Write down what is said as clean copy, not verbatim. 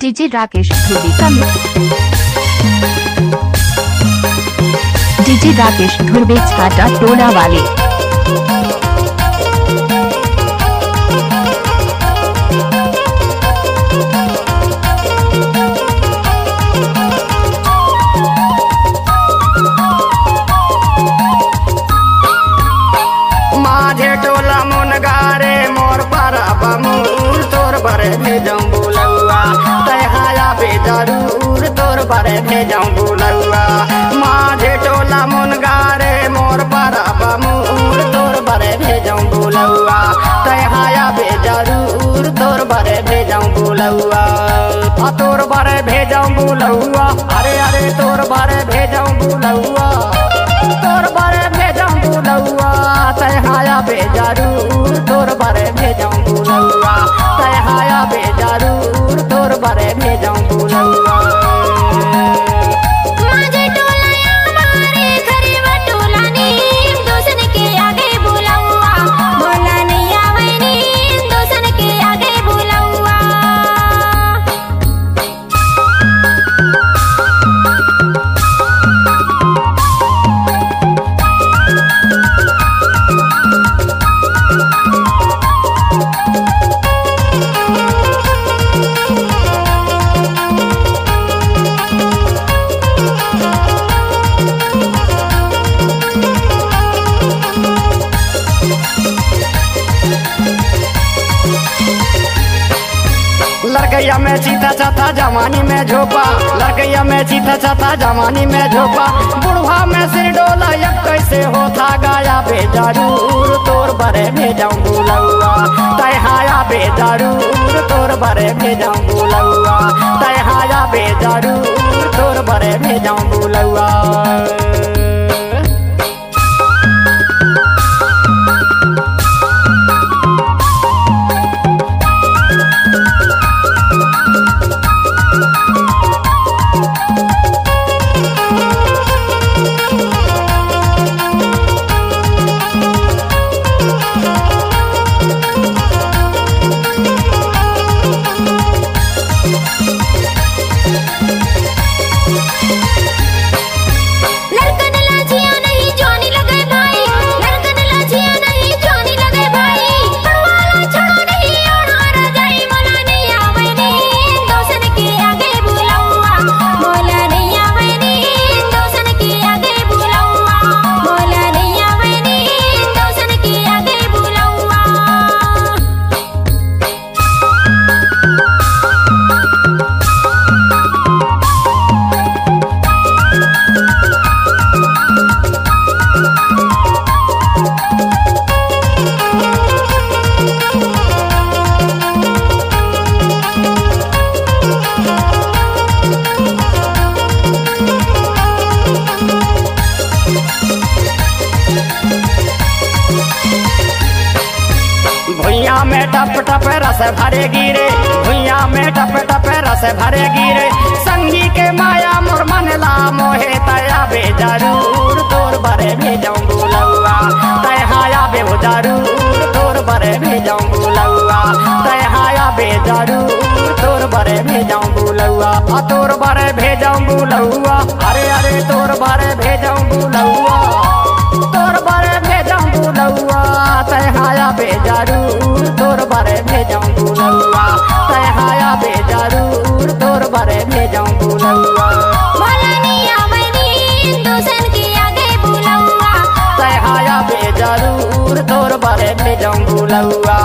DJ Rakesh ध्रुवी का DJ Rakesh Dhruve छाटा टोला वाले माझे टोला मुन गारे मोर पारा बमूल तोर बरे भेजऊं बुलौआ तहाया बे जरूर तोर बरे भेजऊं बुलौआ माझे टोला मुन गारे मोर पारा बमूल तोर बरे भेजऊं बुलौआ तहाया बे जरूर तोर बरे भेजऊं बुलौआ तोर बरे भेजऊं बुलौआ अरे अरे तोर बरे भेजऊं बुलौआ तोर बरे भेजऊं बुलौआ तहाया बे जरूर तोर बरे भेजऊं बुलौआ तहाया बे जरूर तोर बरे भेजऊं बुलौआ लड़कैया में चीता चाता जवानी में झोपा लड़कैया में चीता चाता जवानी में झोपा बुढ़वा में सिर डोला अब कैसे होता गाया बे जरूर तोर बरे भेजऊं बुलौआ तहाया बे जरूर तोर बरे भेजऊं बुलौआ तहाया बे जरूर तोर बरे भेजऊं बुलौआ भुइया में टप टप रस भरे गिरे भुइया में टप टप रस भरे गिरे संगी के माया मोर मनला मोहे तया बे जरूर तोर बरे भेजऊं बुलौआ तहाया बे जरूर तोर बरे भेजऊं बुलौआ तहाया बे जरूर तोर बरे भेजऊं बुलौआ तोर बरे भेजऊं बुलौआ अरे अरे तोर बरे भेजऊं बुलौआ तोर बरे भेजऊं बुलौआ तहाया बे जरूर तोर बरे भेजऊं बुलौआ तहाया बे जरूर तोर बरे भेजऊं बुलौआ तहाया बे जरूर तोर बरे भेजऊं बुलौआ।